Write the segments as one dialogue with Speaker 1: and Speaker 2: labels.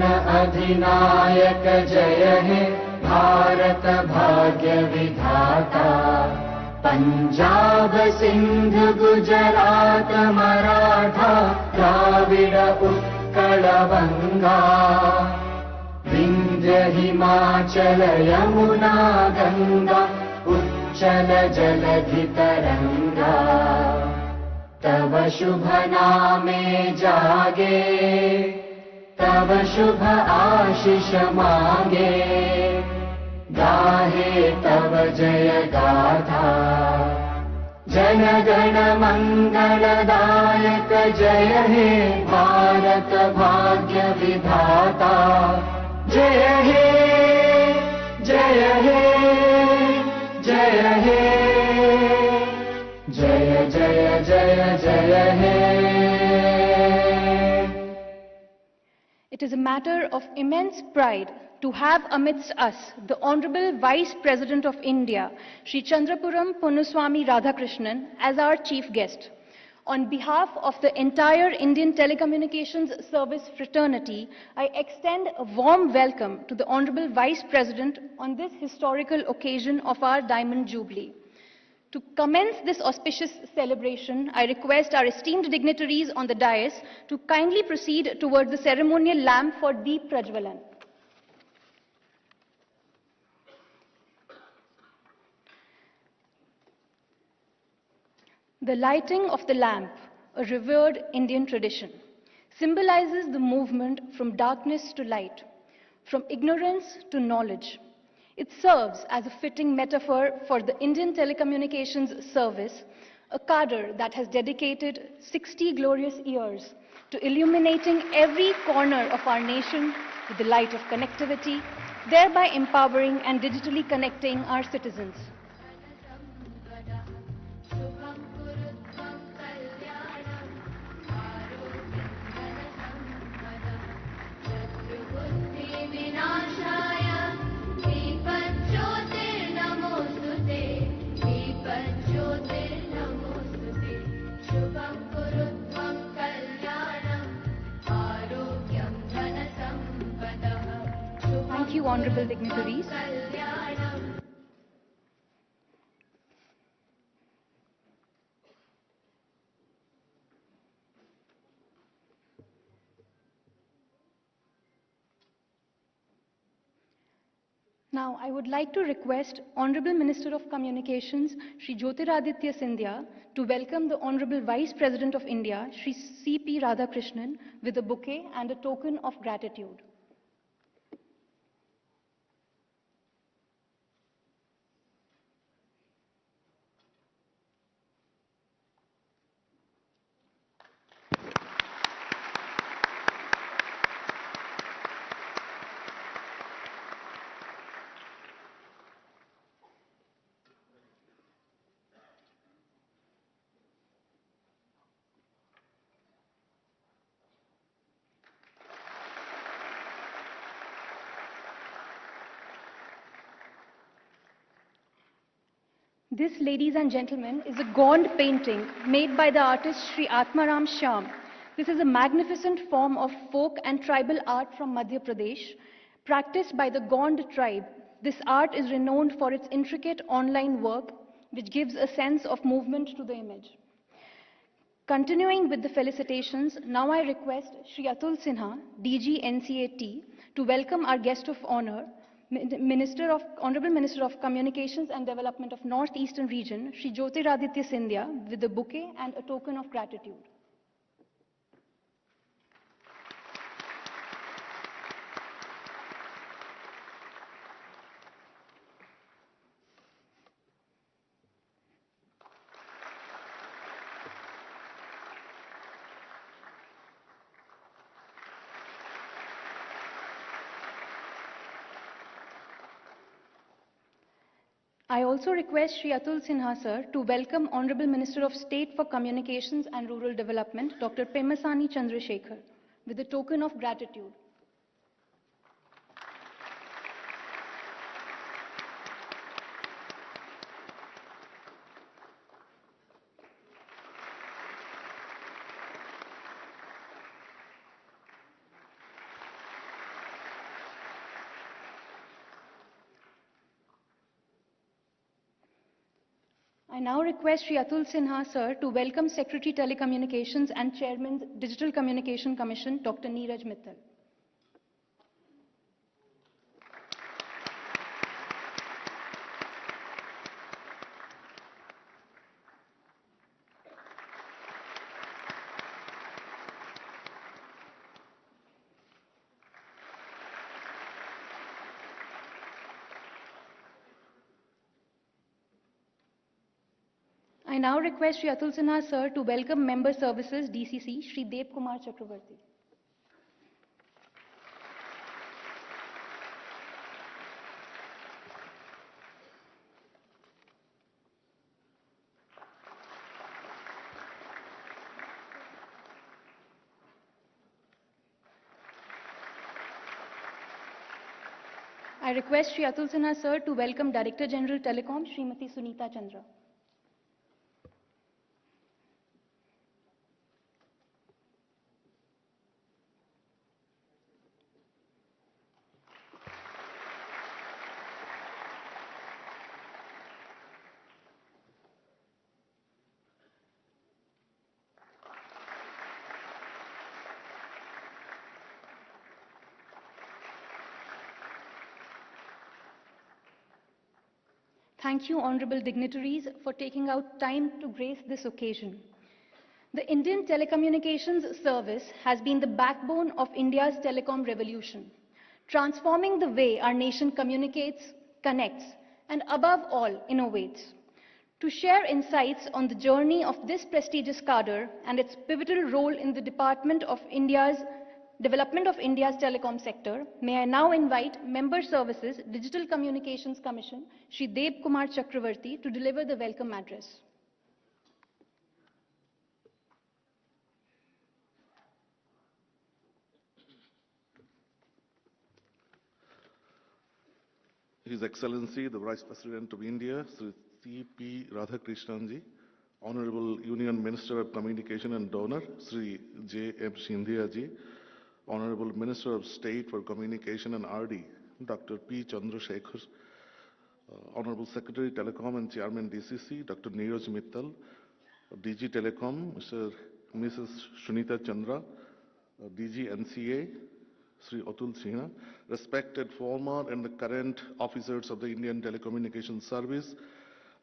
Speaker 1: जन अधिनायक जय हे भारत भाग्य विधाता। पंजाब सिंध गुजरात मराठा द्राविड उत्कल बंगा। विंध्य हिमाचल यमुना गंगा उच्चल जलधि तरंगा। तव शुभ नामे जागे तव शुभ आशीष मांगे। गाहे तव जय गाथा जन गण मंगलदायक जय हे भारत भाग्य विधाता। जय हे जय हे जय हे जय जय जय जय हे।
Speaker 2: It is a matter of immense pride to have amidst us the Hon'ble Vice-President of India, Shri Chandrapuram Ponnuswamy Radhakrishnan, as our chief guest. On behalf of the entire Indian Telecommunications Service fraternity, I extend a warm welcome to the Hon'ble Vice-President on this historical occasion of our Diamond Jubilee. To commence this auspicious celebration, I request our esteemed dignitaries on the dais to kindly proceed towards the ceremonial lamp for Deep Prajwalan. The lighting of the lamp, a revered Indian tradition, symbolizes the movement from darkness to light, from ignorance to knowledge. It serves as a fitting metaphor for the Indian Telecommunications Service, a cadre that has dedicated 60 glorious years to illuminating every corner of our nation with the light of connectivity, thereby empowering and digitally connecting our citizens. Thank you, honorable dignitaries. Now, I would like to request Honorable Minister of Communications, Shri Jyotiraditya Scindia, to welcome the Honorable Vice President of India, Shri C. Radhakrishnan, with a bouquet and a token of gratitude. This, ladies and gentlemen, is a Gond painting made by the artist Shri Atmaram Shyam. This is a magnificent form of folk and tribal art from Madhya Pradesh, practiced by the Gond tribe. This art is renowned for its intricate online work, which gives a sense of movement to the image. Continuing with the felicitations, now I request Shri Atul Sinha, DG NCAT, to welcome our guest of honor, Honorable Minister of Communications and Development of North-Eastern Region, Shri Jyotiraditya Scindia, with a bouquet and a token of gratitude. I also request Shri Atul Sinha sir to welcome Honorable Minister of State for Communications and Rural Development, Dr. Pemasani Chandrasekhar, with a token of gratitude. now request Shri Atul Sinha, sir, to welcome Secretary Telecommunications and Chairman Digital Communication Commission, Dr. Neeraj Mittal. I now request Shri Atul Sinha, sir, to welcome Member Services, DCC, Shri Dev Kumar Chakravarti. I request Shri Atul Sinha, sir, to welcome Director General Telecom, Srimati Sunita Chandra. Thank you, honorable dignitaries, for taking out time to grace this occasion. The Indian Telecommunications Service has been the backbone of India's telecom revolution, transforming the way our nation communicates, connects, and above all, innovates. To share insights on the journey of this prestigious cadre and its pivotal role in the development of India's telecom sector, may I now invite Member Services, Digital Communications Commission, Shri Dev Kumar Chakravarti, to deliver the welcome address.
Speaker 3: His Excellency, the Vice-President of India, Shri C. Radhakrishnan ji, Honorable Union Minister of Communication and Donor, Shri J. M. Scindia ji, Honorable Minister of State for Communication and RD, Dr. P. Chandrasekhar, Honorable Secretary Telecom and Chairman DCC, Dr. Neeraj Mittal, DG Telecom, Mrs. Sunita Chandra, DG NCA, Shri Atul Sinha, respected former and the current officers of the Indian Telecommunications Service,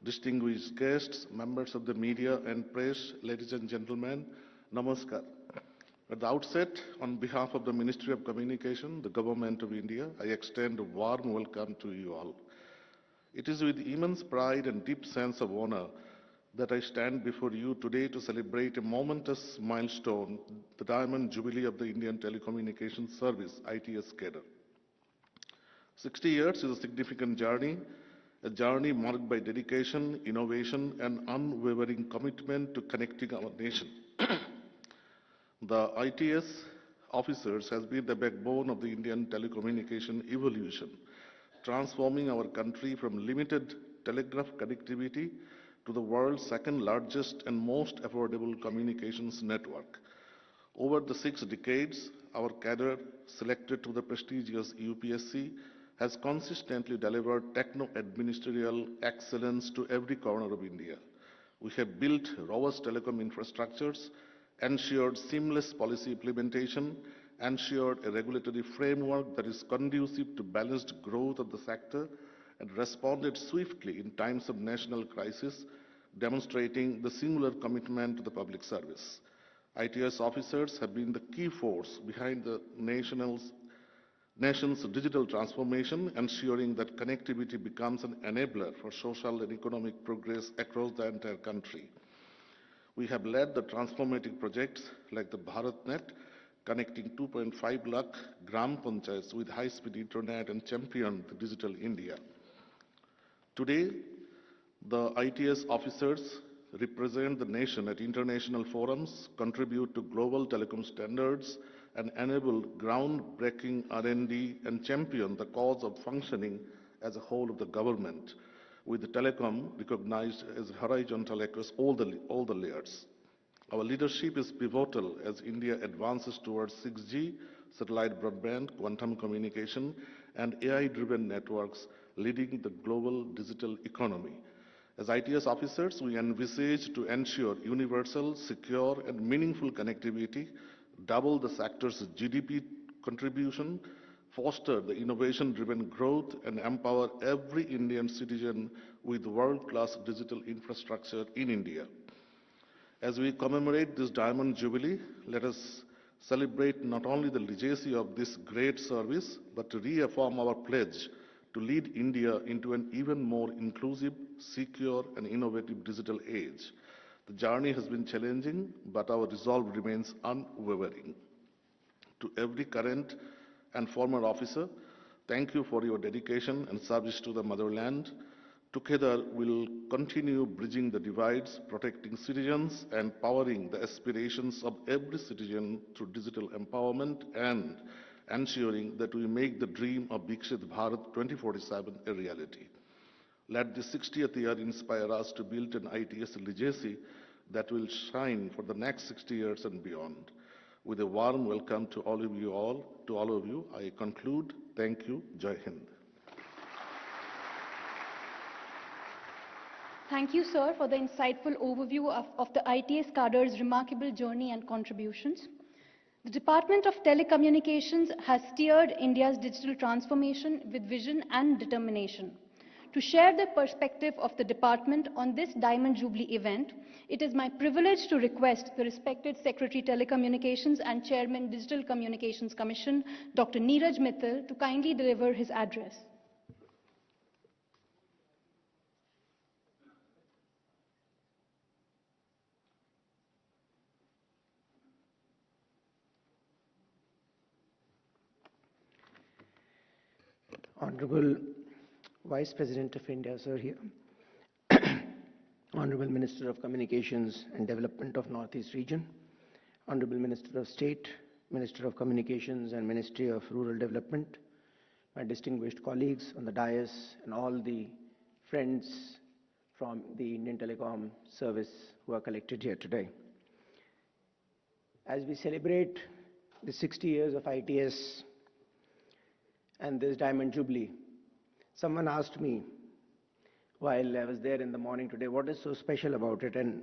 Speaker 3: distinguished guests, members of the media and press, ladies and gentlemen, namaskar. At the outset, on behalf of the Ministry of Communication, the Government of India, I extend a warm welcome to you all. It is with immense pride and deep sense of honor that I stand before you today to celebrate a momentous milestone, the Diamond Jubilee of the Indian Telecommunications Service, ITS cadre. 60 years is a significant journey, a journey marked by dedication, innovation, and unwavering commitment to connecting our nation. The ITS officers has been the backbone of the Indian telecommunication evolution, transforming our country from limited telegraph connectivity to the world's second largest and most affordable communications network. Over the 6 decades, our cadre, selected to the prestigious UPSC, has consistently delivered techno-administerial excellence to every corner of India. We have built robust telecom infrastructures, ensured seamless policy implementation, ensured a regulatory framework that is conducive to balanced growth of the sector, and responded swiftly in times of national crisis, demonstrating the singular commitment to the public service. ITS officers have been the key force behind the nation's digital transformation, ensuring that connectivity becomes an enabler for social and economic progress across the entire country. We have led the transformative projects like the BharatNet, connecting 2.5 lakh gram panchayats with high-speed internet, and championed the Digital India. Today, the ITS officers represent the nation at international forums, contribute to global telecom standards, and enable groundbreaking R&D, and champion the cause of functioning as a whole of the government, with the telecom recognized as horizontal across all the layers. Our leadership is pivotal as India advances towards 6G, satellite broadband, quantum communication, and AI-driven networks, leading the global digital economy. As ITS officers, we envisage to ensure universal, secure, and meaningful connectivity, double the sector's GDP contribution, foster the innovation-driven growth, and empower every Indian citizen with world-class digital infrastructure in India. As we commemorate this Diamond Jubilee, let us celebrate not only the legacy of this great service, but to reaffirm our pledge to lead India into an even more inclusive, secure, and innovative digital age. The journey has been challenging, but our resolve remains unwavering. To every current and former officer, thank you for your dedication and service to the motherland. Together, we'll continue bridging the divides, protecting citizens, and powering the aspirations of every citizen through digital empowerment and ensuring that we make the dream of Viksit Bharat 2047 a reality. Let the 60th year inspire us to build an ITS legacy that will shine for the next 60 years and beyond. With a warm welcome to all of you, I conclude. Thank you. Jai Hind.
Speaker 2: Thank you, sir, for the insightful overview of the ITS cadre's remarkable journey and contributions. The Department of Telecommunications has steered India's digital transformation with vision and determination. To share the perspective of the department on this Diamond Jubilee event, it is my privilege to request the respected Secretary Telecommunications and Chairman Digital Communications Commission, Dr. Neeraj Mittal, to kindly deliver his address.
Speaker 4: Hon'ble Vice-President of India, sir, here. Honorable Minister of Communications and Development of Northeast Region, Honorable Minister of State, Minister of Communications and Ministry of Rural Development, my distinguished colleagues on the dais, and all the friends from the Indian Telecom Service who are collected here today. As we celebrate the 60 years of ITS and this Diamond Jubilee, someone asked me while I was there in the morning today, what is so special about it? And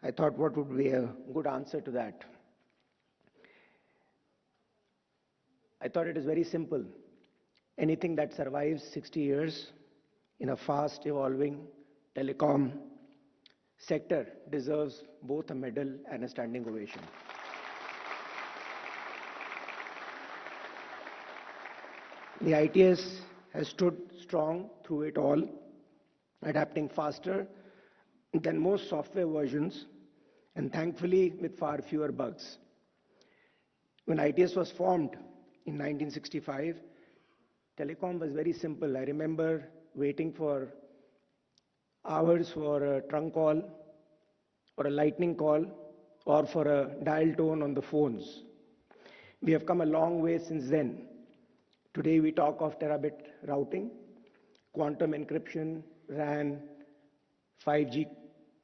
Speaker 4: I thought, what would be a good answer to that? I thought it is very simple. Anything that survives 60 years in a fast evolving telecom sector deserves both a medal and a standing ovation. The ITS has stood strong through it all, adapting faster than most software versions, and thankfully with far fewer bugs. When ITS was formed in 1965, telecom was very simple. I remember waiting for hours for a trunk call, or a lightning call, or for a dial tone on the phones. We have come a long way since then. Today we talk of terabit routing, quantum encryption, RAN, 5G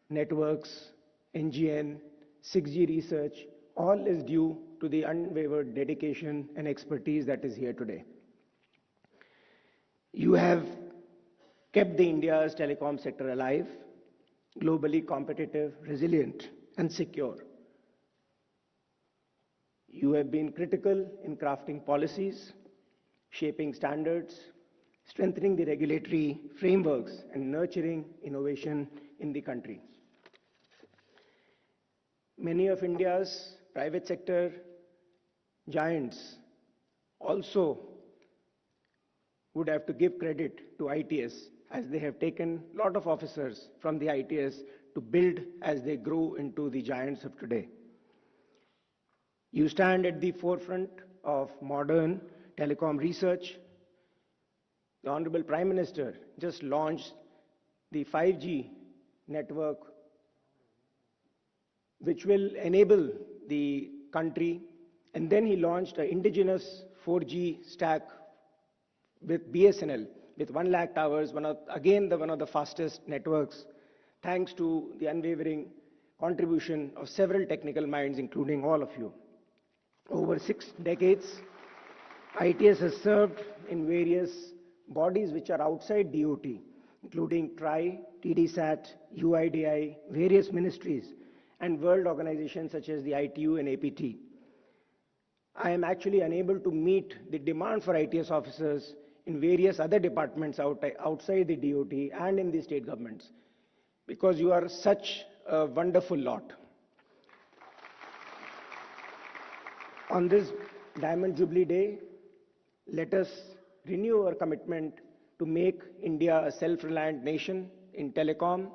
Speaker 4: networks, NGN, 6G research, all is due to the unwavered dedication and expertise that is here today. You have kept the India's telecom sector alive, globally competitive, resilient, and secure. You have been critical in crafting policies, shaping standards, strengthening the regulatory frameworks, and nurturing innovation in the country. Many of India's private sector giants also would have to give credit to ITS, as they have taken a lot of officers from the ITS to build as they grow into the giants of today. You stand at the forefront of modern telecom research. The Honorable Prime Minister just launched the 5G network, which will enable the country, and then he launched an indigenous 4G stack with BSNL, with 1 lakh towers, one of the fastest networks, thanks to the unwavering contribution of several technical minds, including all of you. Over 6 decades, ITS has served in various bodies which are outside DOT, including TRI, TDSAT, UIDI, various ministries, and world organizations such as the ITU and APT. I am actually unable to meet the demand for ITS officers in various other departments outside the DOT and in the state governments, because you are such a wonderful lot. On this Diamond Jubilee Day, let us renew our commitment to make India a self-reliant nation in telecom.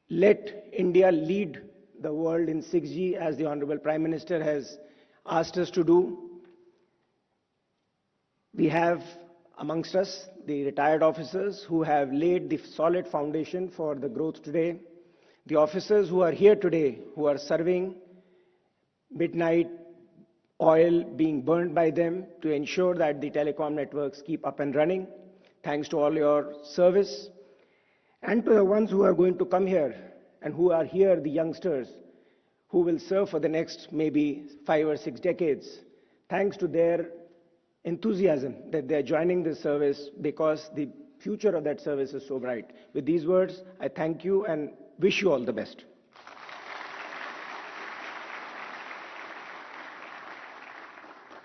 Speaker 4: Let India lead the world in 6G, as the Honorable Prime Minister has asked us to do. We have amongst us the retired officers who have laid the solid foundation for the growth today. The officers who are here today, who are serving midnight, oil being burned by them to ensure that the telecom networks keep up and running. Thanks to all your service. And to the ones who are going to come here and who are here, the youngsters, who will serve for the next maybe 5 or 6 decades. Thanks to their enthusiasm that they are joining this service, because the future of that service is so bright. With these words, I thank you and wish you all the best.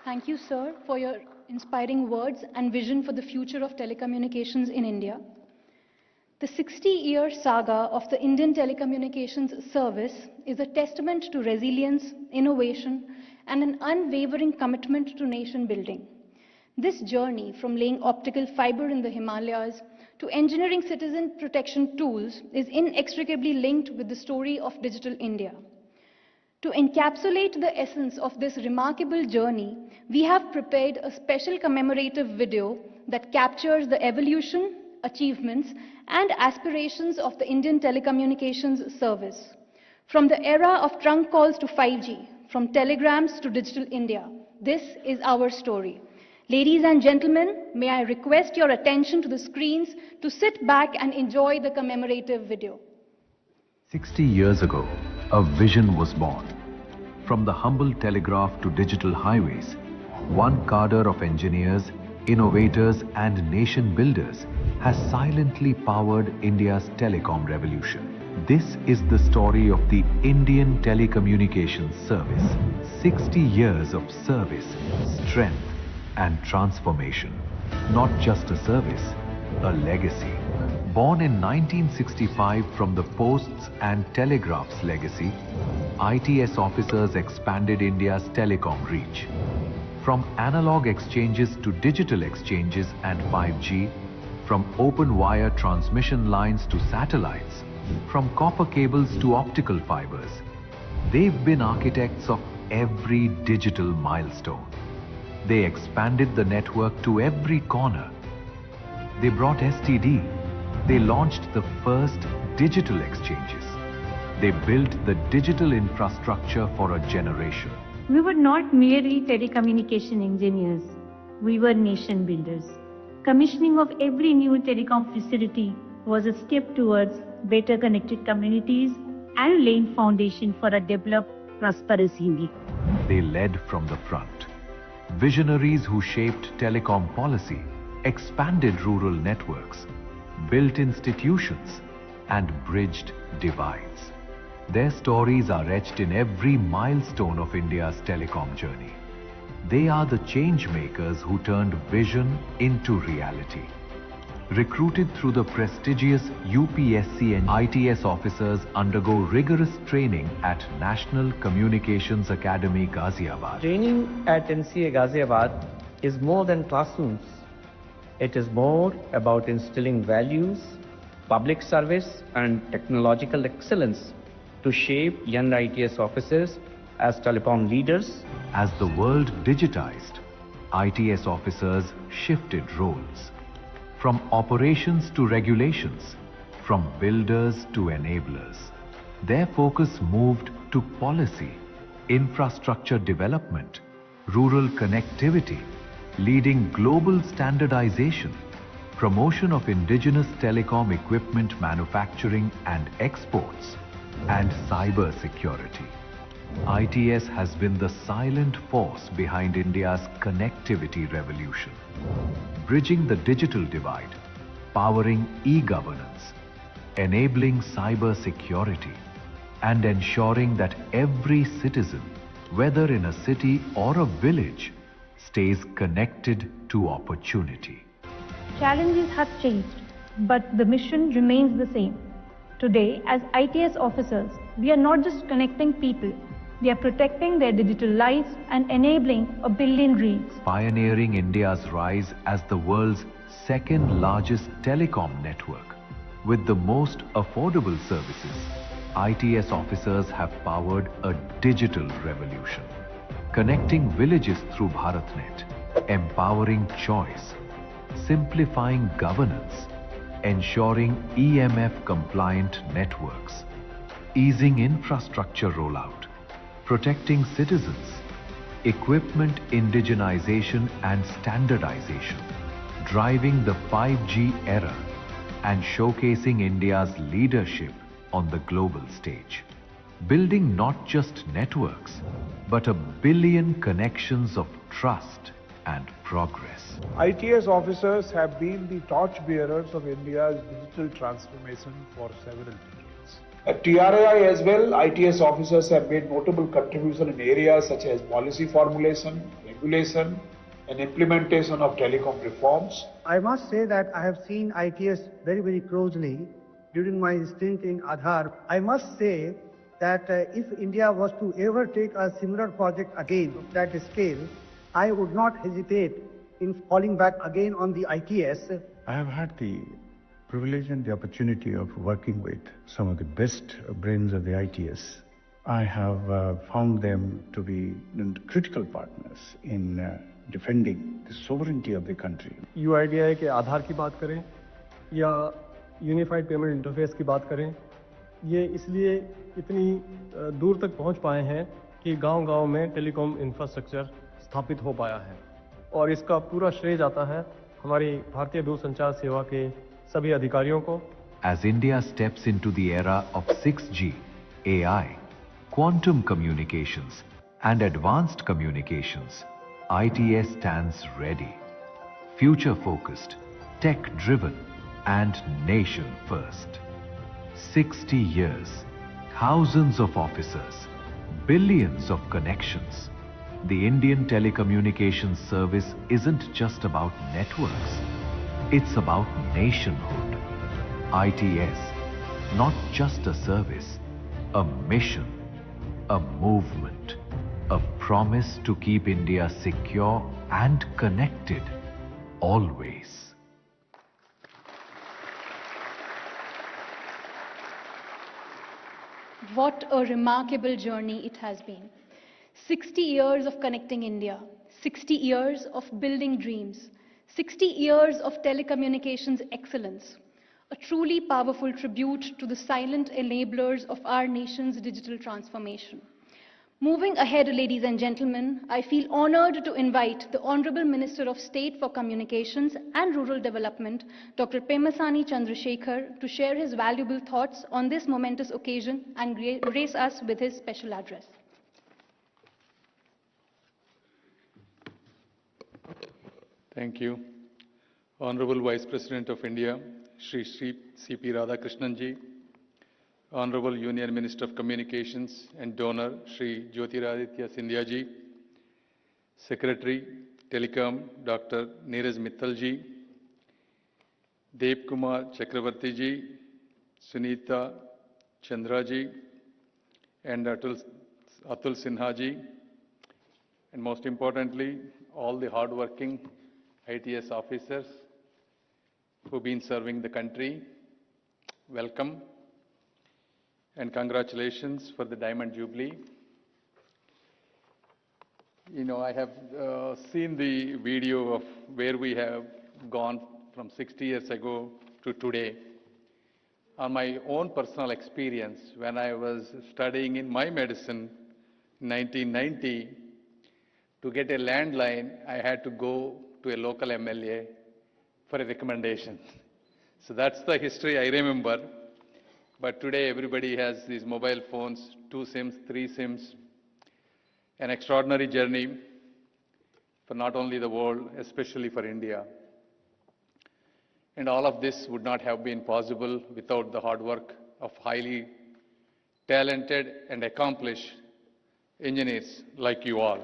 Speaker 2: Thank you, sir, for your inspiring words and vision for the future of telecommunications in India. The 60-year saga of the Indian Telecommunications Service is a testament to resilience, innovation, and an unwavering commitment to nation building. This journey from laying optical fiber in the Himalayas to engineering citizen protection tools is inextricably linked with the story of Digital India. To encapsulate the essence of this remarkable journey, we have prepared a special commemorative video that captures the evolution, achievements, and aspirations of the Indian Telecommunications Service. From the era of trunk calls to 5G, from telegrams to Digital India, this is our story. Ladies and gentlemen, may I request your attention to the screens to sit back and enjoy the commemorative video.
Speaker 5: 60 years ago, a vision was born. From the humble telegraph to digital highways, one cadre of engineers, innovators and nation builders has silently powered India's telecom revolution. This is the story of the Indian Telecommunications Service. 60 years of service, strength and transformation. Not just a service, a legacy. Born in 1965 from the Posts and Telegraph's legacy, ITS officers expanded India's telecom reach. From analog exchanges to digital exchanges and 5G, from open wire transmission lines to satellites, from copper cables to optical fibers, they've been architects of every digital milestone. They expanded the network to every corner. They brought STD. They launched the first digital exchanges. They built the digital infrastructure for a generation.
Speaker 6: We were not merely telecommunication engineers. We were nation builders. Commissioning of every new telecom facility was a step towards better connected communities and laying foundation for a developed, prosperous India.
Speaker 5: They led from the front. Visionaries who shaped telecom policy, expanded rural networks, built institutions, and bridged divides. Their stories are etched in every milestone of India's telecom journey. They are the change makers who turned vision into reality. Recruited through the prestigious UPSC and ITS officers undergo rigorous training at National Communications Academy, Ghaziabad.
Speaker 7: Training at NCA Ghaziabad is more than classrooms. It is more about instilling values, public service and technological excellence to shape young ITS officers as telecom leaders.
Speaker 5: As the world digitized, ITS officers shifted roles. From operations to regulations, from builders to enablers. Their focus moved to policy, infrastructure development, rural connectivity, leading global standardization, promotion of indigenous telecom equipment manufacturing and exports, and cyber security. ITS has been the silent force behind India's connectivity revolution. Bridging the digital divide, powering e-governance, enabling cyber security, and ensuring that every citizen, whether in a city or a village, stays connected to opportunity.
Speaker 6: Challenges have changed, but the mission remains the same. Today, as ITS officers, we are not just connecting people, we are protecting their digital lives and enabling 1 billion dreams.
Speaker 5: Pioneering India's rise as the world's second largest telecom network. With the most affordable services, ITS officers have powered a digital revolution. Connecting villages through BharatNet, empowering choice, simplifying governance, ensuring EMF-compliant networks, easing infrastructure rollout, protecting citizens, equipment indigenization and standardization, driving the 5G era, and showcasing India's leadership on the global stage. Building not just networks, but 1 billion connections of trust and progress.
Speaker 8: ITS officers have been the torchbearers of India's digital transformation for several decades. At TRAI as well, ITS officers have made notable contribution in areas such as policy formulation, regulation, and implementation of telecom reforms.
Speaker 9: I must say that I have seen ITS very, very closely during my stint in Aadhaar. I must say that if India was to ever take a similar project again of that scale, I would not hesitate in falling back again on the ITS.
Speaker 10: I have had the privilege and the opportunity of working with some of the best brains of the ITS. I have found them to be critical partners in defending the sovereignty of the country.
Speaker 11: UIDI है कि आधार की बात करें या unified payment interface की बात करें, ये इसलिए इतनी दूर तक पहुंच पाए हैं कि गांव-गांव में टेलीकॉम इंफ्रास्ट्रक्चर स्थापित हो पाया है और इसका पूरा श्रेय जाता है हमारी भारतीय दूरसंचार सेवा के सभी अधिकारियों को.
Speaker 5: As India steps into the era of 6G, AI, quantum communications, and advanced communications, ITS stands ready, future-focused, tech-driven, and nation-first. 60 years, thousands of officers, billions of connections. The Indian Telecommunications Service isn't just about networks, it's about nationhood. ITS, not just a service, a mission, a movement, a promise to keep India secure and connected, always.
Speaker 2: What a remarkable journey it has been. 60 years of connecting India, 60 years of building dreams, 60 years of telecommunications excellence, a truly powerful tribute to the silent enablers of our nation's digital transformation. Moving ahead, ladies and gentlemen, I feel honored to invite the Honorable Minister of State for Communications and Rural Development, Dr. Pemasani Chandrasekhar, to share his valuable thoughts on this momentous occasion and grace us with his special address.
Speaker 12: Thank you. Honorable Vice-President of India, Shri C. Radhakrishnan ji, Honorable Union Minister of Communications and Donor, Shri Jyotiraditya Scindia ji, Secretary, Telecom, Dr. Neeraj Mittal ji, Dev Kumar Chakravarti ji, Sunita Chandra ji, and Atul Sinha ji, and most importantly, all the hard-working ITS officers who've been serving the country. Welcome and congratulations for the Diamond Jubilee. You know, I have seen the video of where we have gone from 60 years ago to today. On my own personal experience, when I was studying in my medicine in 1990, to get a landline, I had to go to a local MLA for a recommendation. So that's the history I remember. But today everybody has these mobile phones, 2 SIMs, 3 SIMs. An extraordinary journey for not only the world, especially for India. And all of this would not have been possible without the hard work of highly talented and accomplished engineers like you all.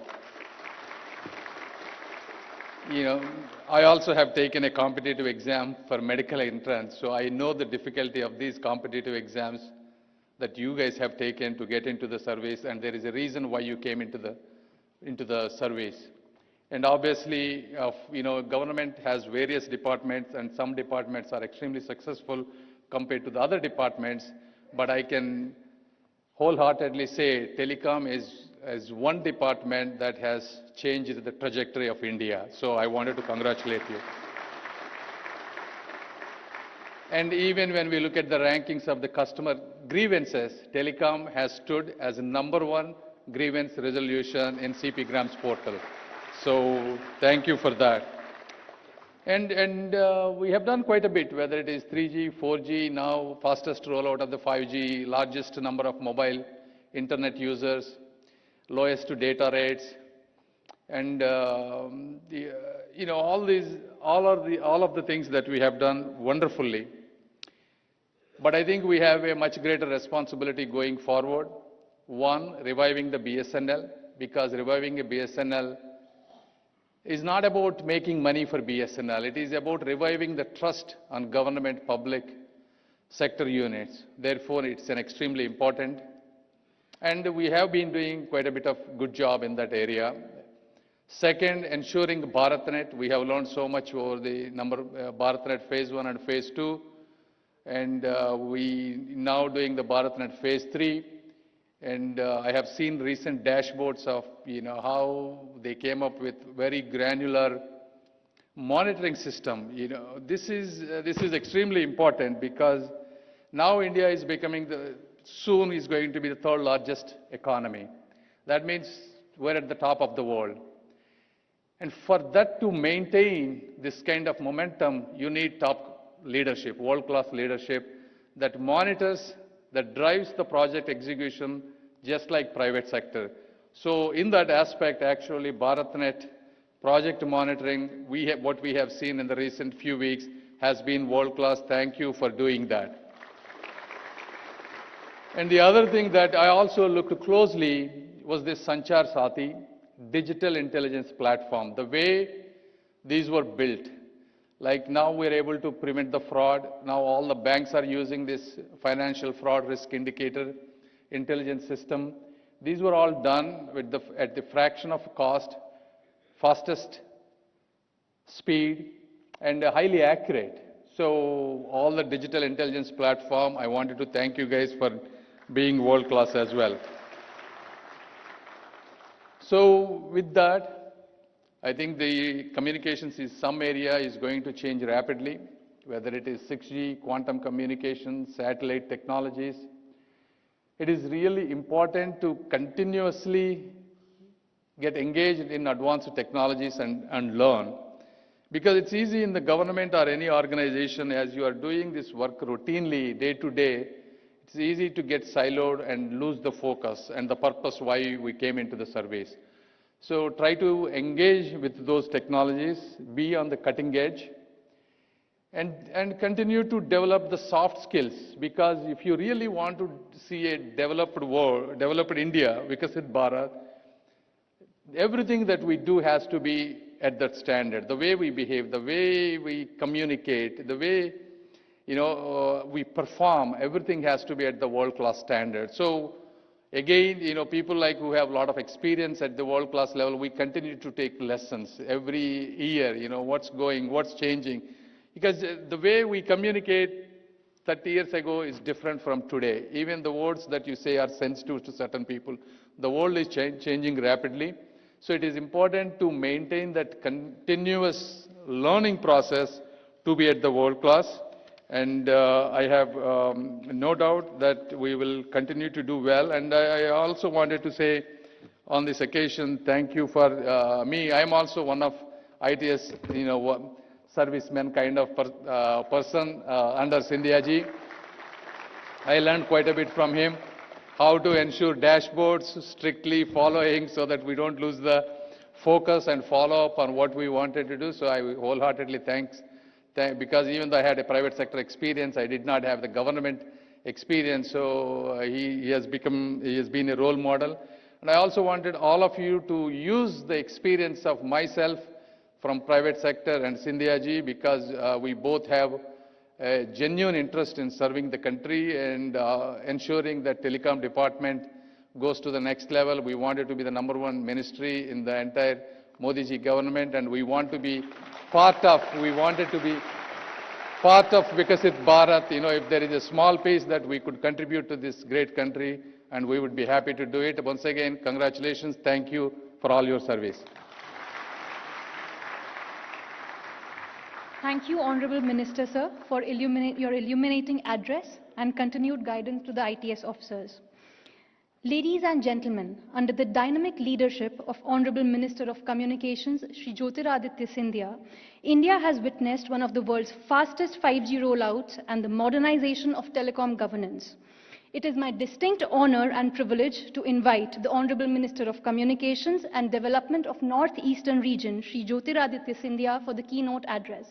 Speaker 12: I also have taken a competitive exam for medical entrance, so I know the difficulty of these competitive exams that you guys have taken to get into the service, and there is a reason why you came into the service. And obviously, government has various departments, and some departments are extremely successful compared to the other departments, but I can wholeheartedly say telecom is one department that has changed the trajectory of India. So I wanted to congratulate you. And even when we look at the rankings of the customer grievances, telecom has stood as #1 grievance resolution in CP Grams portal. So thank you for that. And we have done quite a bit, whether it is 3G, 4G, now fastest rollout of the 5G, largest number of mobile internet users, lowest data rates, and all of the things that we have done wonderfully. But I think we have a much greater responsibility going forward. One, reviving the BSNL, because reviving a BSNL is not about making money for BSNL. It is about reviving the trust on government public sector units. Therefore, it's an extremely important. And we have been doing quite a bit of good job in that area. Second, ensuring BharatNet. We have learned so much over the BharatNet Phase 1 and Phase 2. And we now doing the BharatNet Phase 3. And I have seen recent dashboards of how they came up with very granular monitoring system. This is extremely important, because now India is becoming soon is going to be the third largest economy. That means we're at the top of the world. And for that to maintain this kind of momentum, you need top leadership, world-class leadership that monitors, that drives the project execution just like private sector. So in that aspect, actually, BharatNet project monitoring, what we have seen in the recent few weeks has been world-class. Thank you for doing that. And the other thing that I also looked closely was this Sanchar Saathi digital intelligence platform. The way these were built, like now we're able to prevent the fraud. Now all the banks are using this financial fraud risk indicator intelligence system. These were all done with at the fraction of cost, fastest speed, and highly accurate. So all the digital intelligence platform, I wanted to thank you guys for being world-class as well. So with that, I think the communications is some area is going to change rapidly, whether it is 6G, quantum communications, satellite technologies. It is really important to continuously get engaged in advanced technologies and learn. Because it's easy in the government or any organization, as you are doing this work routinely, day to day, it's easy to get siloed and lose the focus and the purpose why we came into the service. So try to engage with those technologies, be on the cutting edge, and continue to develop the soft skills. Because if you really want to see a developed world, developed India, Vikasit Bharat, everything that we do has to be at that standard. The way we behave, the way we communicate, the way we perform, everything has to be at the world-class standard. So again, people like who have a lot of experience at the world-class level, we continue to take lessons every year, what's changing. Because the way we communicate 30 years ago is different from today. Even the words that you say are sensitive to certain people. The world is changing rapidly. So it is important to maintain that continuous learning process to be at the world class. And I have no doubt that we will continue to do well. And I also wanted to say on this occasion, thank you for me. I am also one of ITS, serviceman kind of person under Sindhya ji. I learned quite a bit from him, how to ensure dashboards strictly following so that we don't lose the focus and follow up on what we wanted to do. So I wholeheartedly because even though I had a private sector experience, I did not have the government experience. So he has been a role model. And I also wanted all of you to use the experience of myself from private sector and Scindia ji, because we both have a genuine interest in serving the country and ensuring that telecom department goes to the next level. We wanted to be the #1 ministry in the entire Modi ji government, and we wanted to be part of Vikasit Bharat. If there is a small piece that we could contribute to this great country, and we would be happy to do it. Once again, congratulations. Thank you for all your service.
Speaker 2: Thank you, Honorable Minister, sir, for your illuminating address and continued guidance to the ITS officers. Ladies and gentlemen, under the dynamic leadership of Honorable Minister of Communications, Shri Jyotiraditya Scindia, India has witnessed one of the world's fastest 5G rollouts and the modernization of telecom governance. It is my distinct honor and privilege to invite the Honorable Minister of Communications and Development of Northeastern Region, Shri Jyotiraditya Scindia, for the keynote address.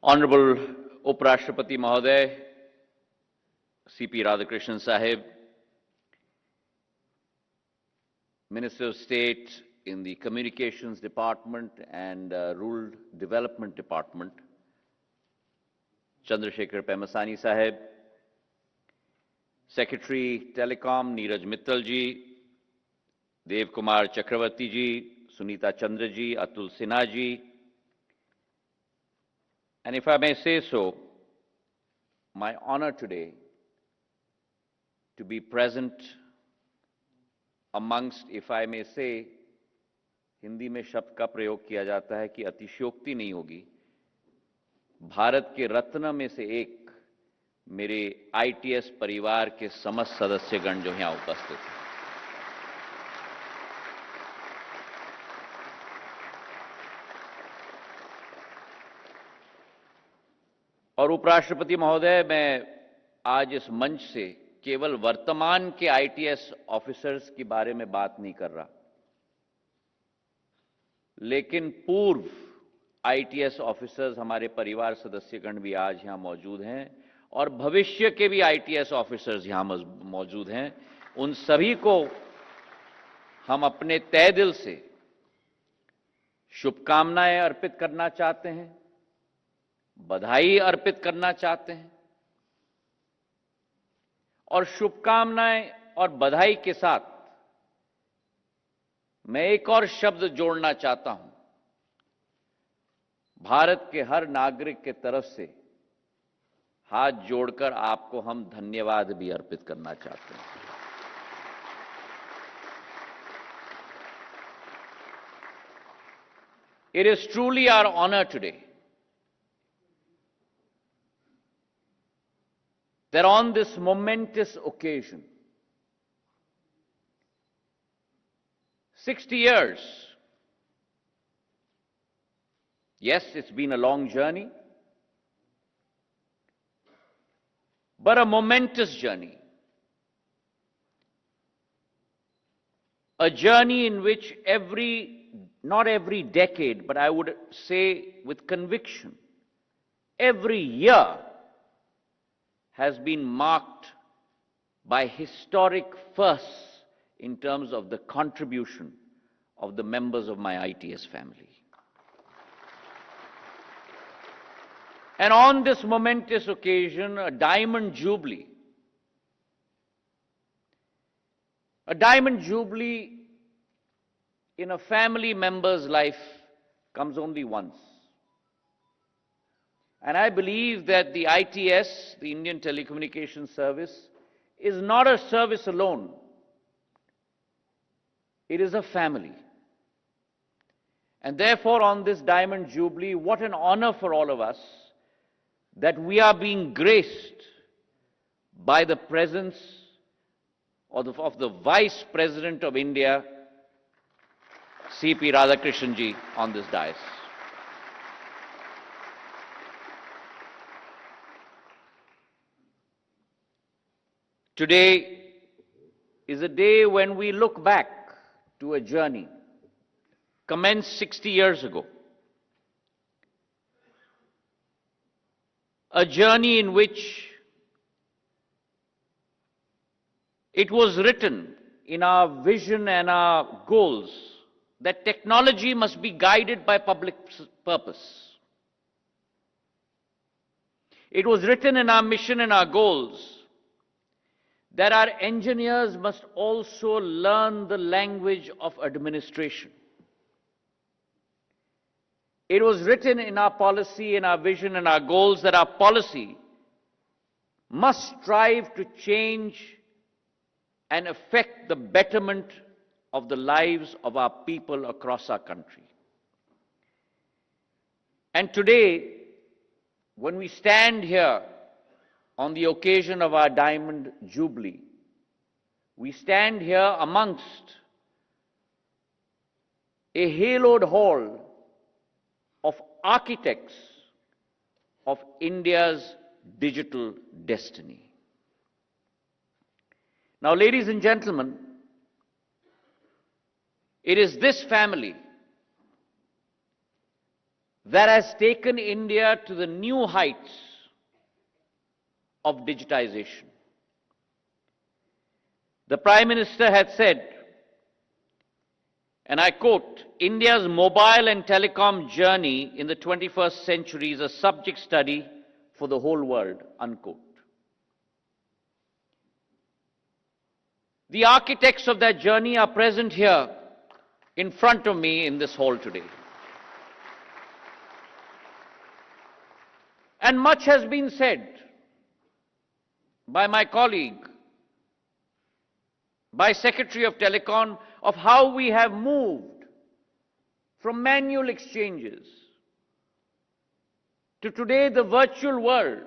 Speaker 13: Honorable Uprashtrapati Mahoday, C.P. Radhakrishnan Sahib, Minister of State in the Communications Department and Rural Development Department, Chandrasekhar Pemasani Sahib, Secretary Telecom Neeraj Mittal ji, Dev Kumar Chakravarti ji, Sunita Chandra ji, Atul Sinha ji, and if I may say so, my honor today to be present amongst, if I may say, Hindi में शब्द का प्रयोग किया जाता है कि अतिशयोक्ति नहीं होगी, भारत के रत्न में से एक मेरे ITS परिवार के समस्त सदस्यगण जो यहाँ उपस्थित हैं। और उपराष्ट्रपति महोदय, मैं आज इस मंच से केवल वर्तमान के ITS ऑफिसर्स के बारे में बात नहीं कर रहा, लेकिन पूर्व ITS ऑफिसर्स, हमारे परिवार सदस्यगण भी आज यहां मौजूद हैं और भविष्य के भी ITS ऑफिसर्स यहां मौजूद हैं। उन सभी को हम अपने तहे दिल से शुभकामनाएं अर्पित करना चाहते हैं, बधाई अर्पित करना चाहते हैं और शुभकामनाएं और बधाई के साथ मैं एक और शब्द जोड़ना चाहता हूं। भारत के हर नागरिक के तरफ से हाथ जोड़कर आपको हम धन्यवाद भी अर्पित करना चाहते हैं। It is truly our honor today that on this momentous occasion, 60 years, yes, it's been a long journey, but a momentous journey. A journey in which not every decade, but I would say with conviction, every year has been marked by historic firsts in terms of the contribution of the members of my ITS family. And on this momentous occasion, a Diamond Jubilee in a family member's life comes only once. And I believe that the ITS, the Indian Telecommunications Service, is not a service alone. It is a family. And therefore, on this Diamond Jubilee, what an honor for all of us that we are being graced by the presence of the Vice-President of India, C.P. Radhakrishnan ji, on this dais. Today is a day when we look back to a journey commenced 60 years ago. A journey in which it was written in our vision and our goals that technology must be guided by public purpose. It was written in our mission and our goals that our engineers must also learn the language of administration. It was written in our policy, in our vision and our goals that our policy must strive to change and affect the betterment of the lives of our people across our country. And today, when we stand here on the occasion of our Diamond Jubilee, we stand here amongst a haloed hall of architects of India's digital destiny. Now, ladies and gentlemen, it is this family that has taken India to the new heights of digitization. The Prime Minister had said, and I quote, "India's mobile and telecom journey in the 21st century is a subject study for the whole world," unquote. The architects of that journey are present here in front of me in this hall today. And much has been said by my colleague, by Secretary of Telecom, of how we have moved from manual exchanges to today the virtual world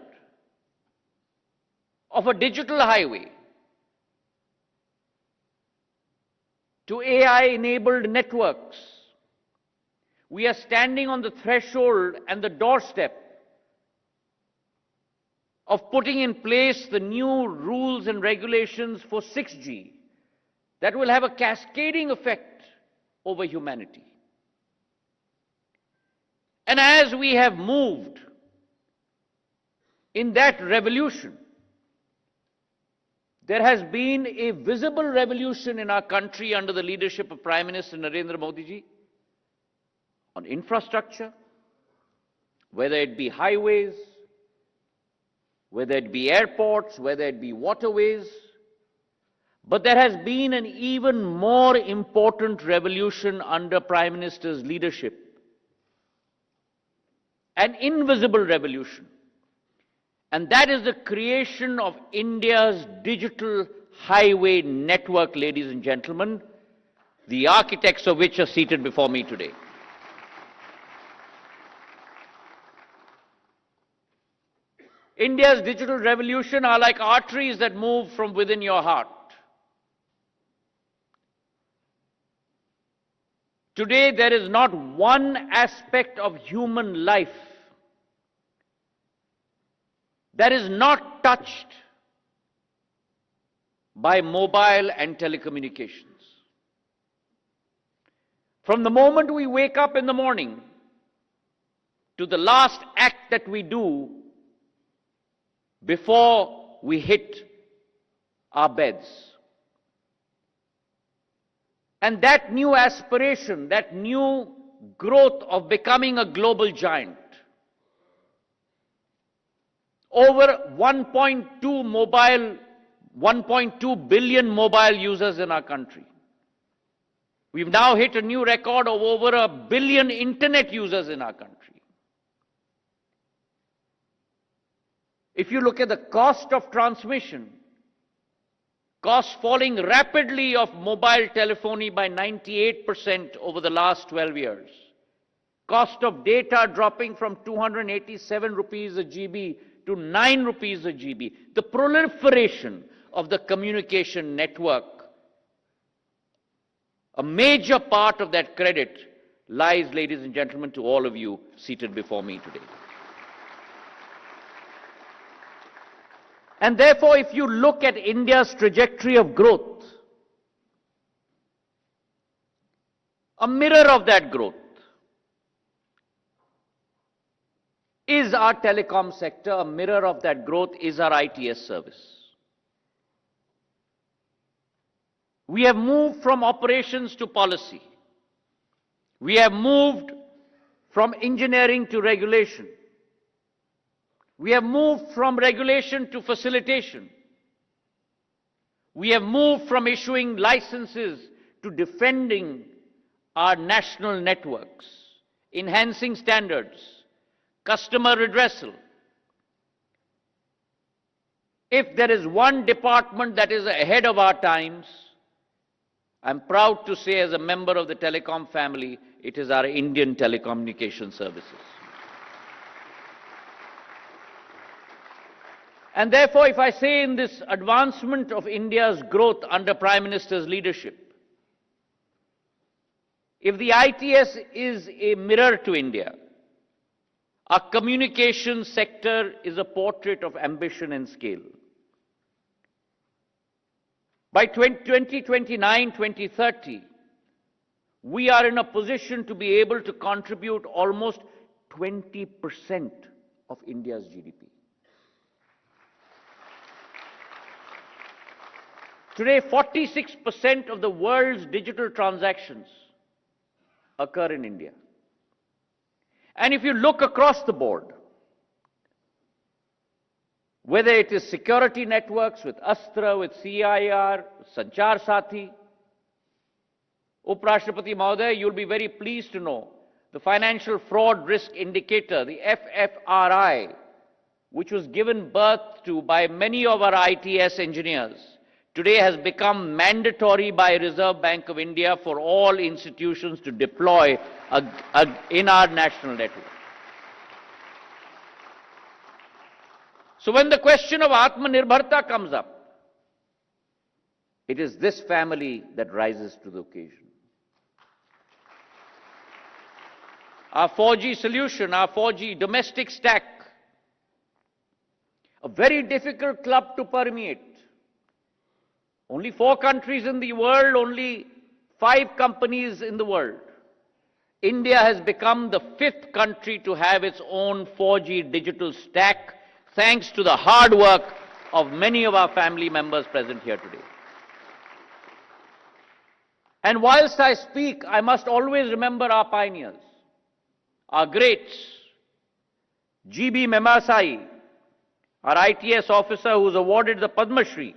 Speaker 13: of a digital highway, to AI-enabled networks. We are standing on the threshold and the doorstep of putting in place the new rules and regulations for 6G that will have a cascading effect over humanity. And as we have moved in that revolution, there has been a visible revolution in our country under the leadership of Prime Minister Narendra Modi ji on infrastructure, whether it be highways, whether it be airports, whether it be waterways. But there has been an even more important revolution under Prime Minister's leadership, an invisible revolution. And that is the creation of India's digital highway network, ladies and gentlemen, the architects of which are seated before me today. India's digital revolution are like arteries that move from within your heart. Today, there is not one aspect of human life that is not touched by mobile and telecommunications. From the moment we wake up in the morning to the last act that we do before we hit our beds. And that new aspiration, that new growth of becoming a global giant, over 1.2 billion mobile users in our country. We've now hit a new record of over 1 billion internet users in our country. If you look at the cost of transmission, cost falling rapidly of mobile telephony by 98% over the last 12 years, cost of data dropping from 287 rupees a GB to 9 rupees a GB, the proliferation of the communication network, a major part of that credit lies, ladies and gentlemen, to all of you seated before me today. And therefore, if you look at India's trajectory of growth, a mirror of that growth is our telecom sector, a mirror of that growth is our ITS service. We have moved from operations to policy. We have moved from engineering to regulation. We have moved from regulation to facilitation. We have moved from issuing licenses to defending our national networks, enhancing standards, customer redressal. If there is one department that is ahead of our times, I'm proud to say as a member of the telecom family, it is our Indian Telecommunications Services. And therefore, if I say in this advancement of India's growth under Prime Minister's leadership, if the ITS is a mirror to India, our communications sector is a portrait of ambition and scale. By 2029, 2030, we are in a position to be able to contribute almost 20% of India's GDP. Today, 46% of the world's digital transactions occur in India. And if you look across the board, whether it is security networks with Astra, with CIR, Sanchar Sathi, Uprashtrapati Mahoday, you'll be very pleased to know the Financial Fraud Risk Indicator, the FFRI, which was given birth to by many of our ITS engineers, today has become mandatory by Reserve Bank of India for all institutions to deploy in our national network. So when the question of Atmanirbharta comes up, it is this family that rises to the occasion. Our 4G solution, our 4G domestic stack, a very difficult club to permeate. Only 4 countries in the world, only 5 companies in the world. India has become the 5th country to have its own 4G digital stack, thanks to the hard work of many of our family members present here today. And whilst I speak, I must always remember our pioneers, our greats. GB Memasai, our ITS officer who was awarded the Padma Shri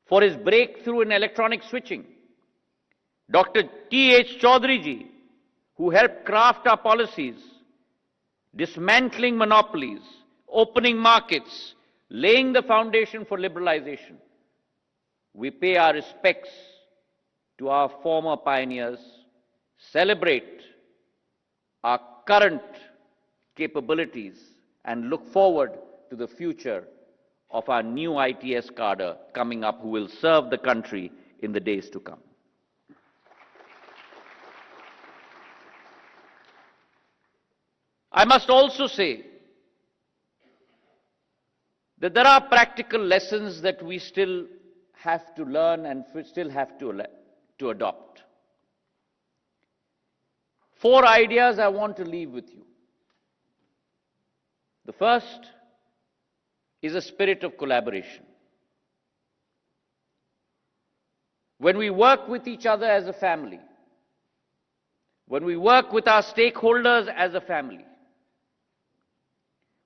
Speaker 13: for his breakthrough in electronic switching. Dr. T.H. Chaudhary ji, who helped craft our policies, dismantling monopolies, opening markets, laying the foundation for liberalization. We pay our respects to our former pioneers, celebrate our current capabilities, and look forward to the future of our new ITS cadre coming up who will serve the country in the days to come. I must also say that there are practical lessons that we still have to learn and still have to adopt. 4 ideas I want to leave with you. The first is a spirit of collaboration. When we work with each other as a family, when we work with our stakeholders as a family,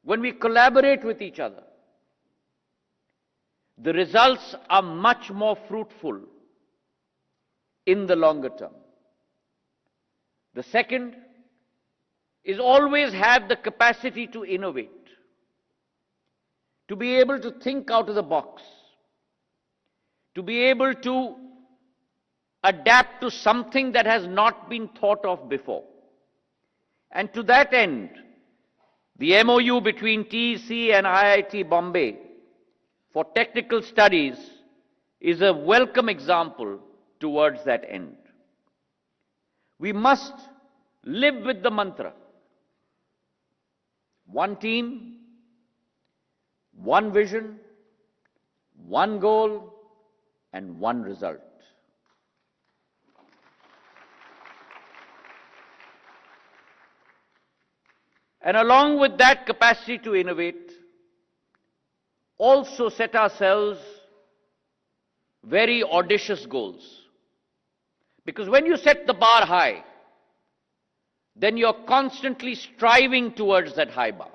Speaker 13: when we collaborate with each other, the results are much more fruitful in the longer term. The second is always have the capacity to innovate, to be able to think out of the box, to be able to adapt to something that has not been thought of before. And to that end, the MOU between TEC and IIT Bombay for technical studies is a welcome example towards that end. We must live with the mantra. One team, one vision, one goal and one result. And along with that capacity to innovate, also set ourselves very audacious goals. Because when you set the bar high, then you're constantly striving towards that high bar.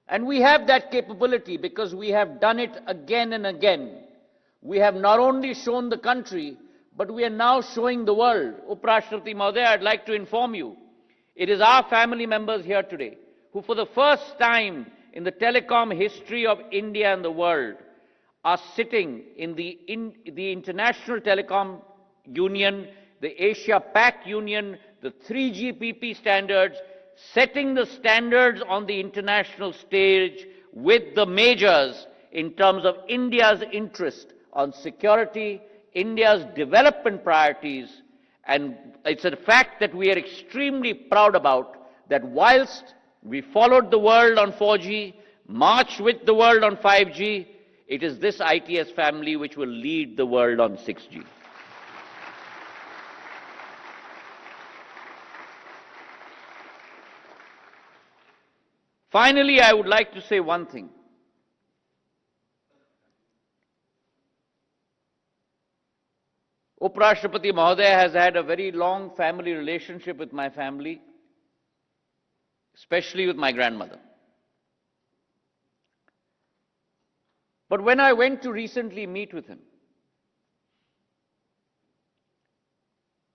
Speaker 13: And we have that capability because we have done it again and again. We have not only shown the country, but we are now showing the world. Uprashtrapati Mahodaya, I'd like to inform you, it is our family members here today who for the first time in the telecom history of India and the world are sitting in the International Telecom Union, the Asia-Pac Union, the 3GPP standards, setting the standards on the international stage with the majors in terms of India's interest on security, India's development priorities, and it's a fact that we are extremely proud about, that whilst we followed the world on 4G, marched with the world on 5G, it is this ITS family which will lead the world on 6G. Finally, I would like to say one thing. Uprashtrapati Mahodaya has had a very long family relationship with my family, especially with my grandmother. But when I went to recently meet with him,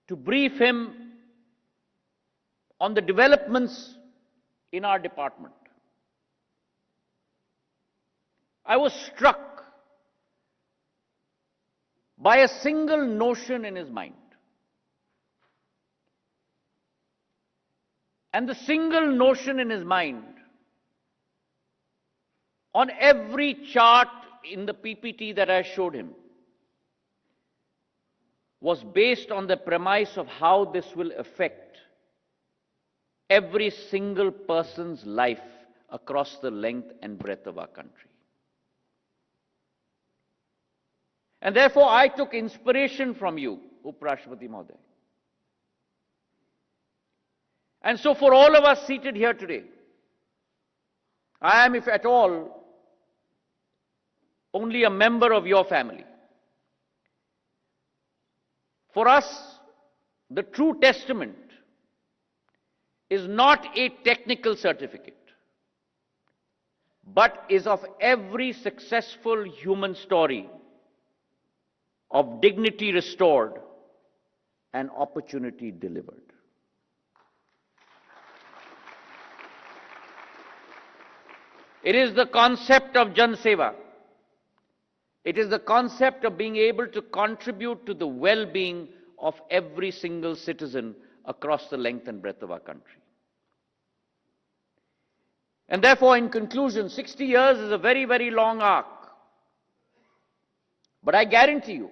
Speaker 13: to brief him on the developments in our department, I was struck by a single notion in his mind. And the single notion in his mind, on every chart in the PPT that I showed him, was based on the premise of how this will affect every single person's life across the length and breadth of our country. And therefore, I took inspiration from you, Uprashtrapati Mahodaya. And so for all of us seated here today, I am, if at all, only a member of your family. For us, the true testament is not a technical certificate, but is of every successful human story of dignity restored and opportunity delivered. It is the concept of Jan Seva. It is the concept of being able to contribute to the well-being of every single citizen across the length and breadth of our country. And therefore, in conclusion, 60 years is a very, very long arc. But I guarantee you,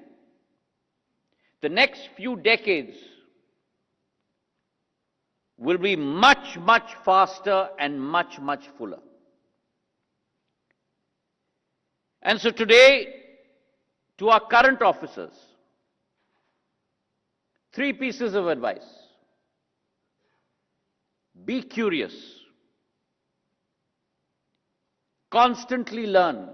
Speaker 13: the next few decades will be much, much faster and much, much fuller. And so today, to our current officers, 3 pieces of advice. Be curious. Constantly learn.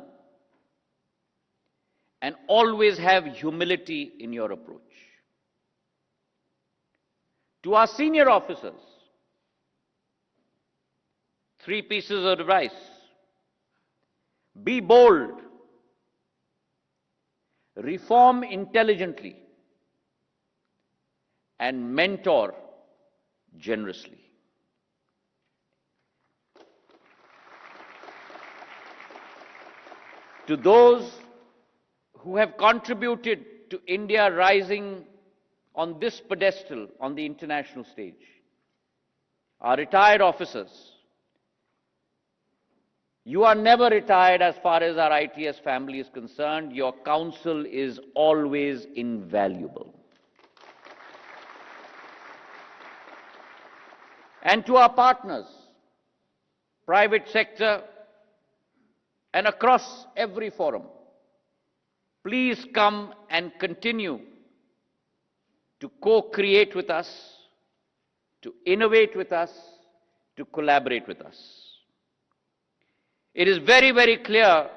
Speaker 13: And always have humility in your approach. To our senior officers, 3 pieces of advice. Be bold. Reform intelligently. And mentor generously. To those who have contributed to India rising on this pedestal on the international stage, our retired officers, you are never retired as far as our ITS family is concerned. Your counsel is always invaluable. And to our partners, private sector, and across every forum, please come and continue to co-create with us, to innovate with us, to collaborate with us. It is very, very clear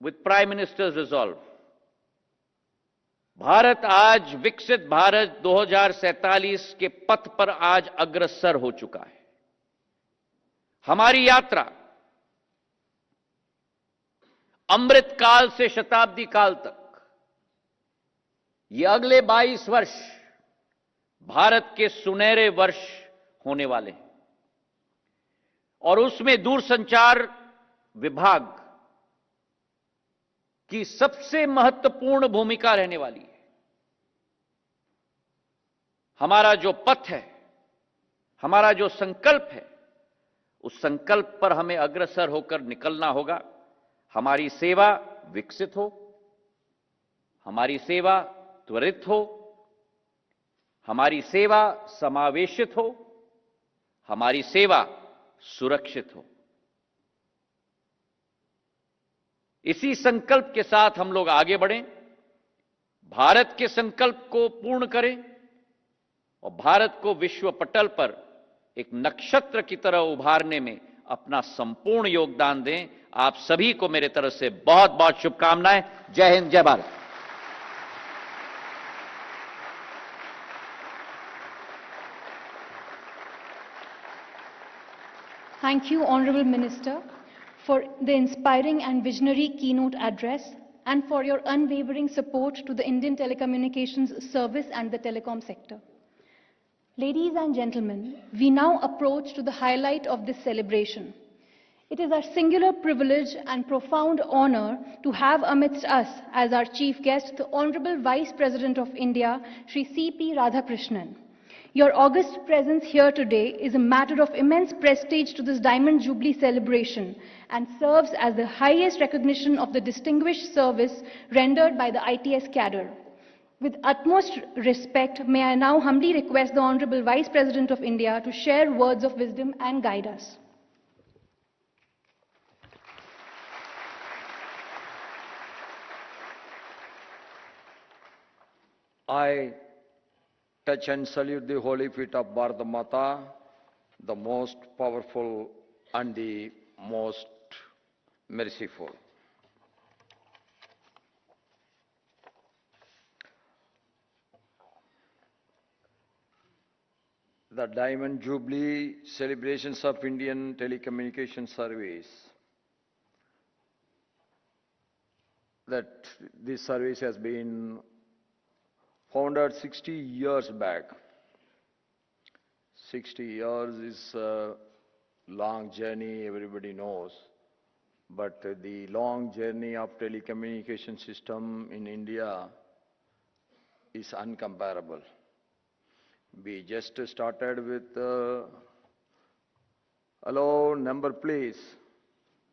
Speaker 13: with Prime Minister's resolve. Bharat आज विकसित भारत 2047 के पथ पर आज अग्रसर हो चुका है। हमारी यात्रा अमृत काल से शताब्दी काल तक, ये अगले 22 वर्ष भारत के सुनहरे वर्ष होने वाले हैं और उसमें दूरसंचार विभाग की सबसे महत्वपूर्ण भूमिका रहने वाली है। हमारा जो पथ है, हमारा जो संकल्प है, उस संकल्प पर हमें अग्रसर होकर निकलना होगा। हमारी सेवा विकसित हो, हमारी सेवा त्वरित हो, हमारी सेवा समावेशित हो, हमारी सेवा सुरक्षित हो। इसी संकल्प के साथ हम लोग आगे बढ़ें, भारत के संकल्प को पूर्ण करें और भारत को विश्व पटल पर एक नक्षत्र की तरह उभारने में अपना संपूर्ण योगदान दें। आप सभी को मेरे तरफ से बहुत बहुत शुभकामनाएं। जय हिंद, जय Bharat.
Speaker 2: Thank you, Honorable Minister, for the inspiring and visionary keynote address and for your unwavering support to the Indian Telecommunications Service and the telecom sector. Ladies and gentlemen, we now approach to the highlight of this celebration. It is our singular privilege and profound honor to have amidst us as our chief guest the Honorable Vice-President of India, Shri C. Radhakrishnan. Your august presence here today is a matter of immense prestige to this Diamond Jubilee Celebration and serves as the highest recognition of the distinguished service rendered by the ITS cadre. With utmost respect, may I now humbly request the Honorable Vice-President of India to share words of wisdom and guide us.
Speaker 14: I touch and salute the holy feet of Bharata Mata, the most powerful and the most merciful. The Diamond Jubilee Celebrations of Indian Telecommunications Service. That this service has been founded 60 years back. 60 years is a long journey, everybody knows. But the long journey of telecommunication system in India is uncomparable. We just started with hello, number please.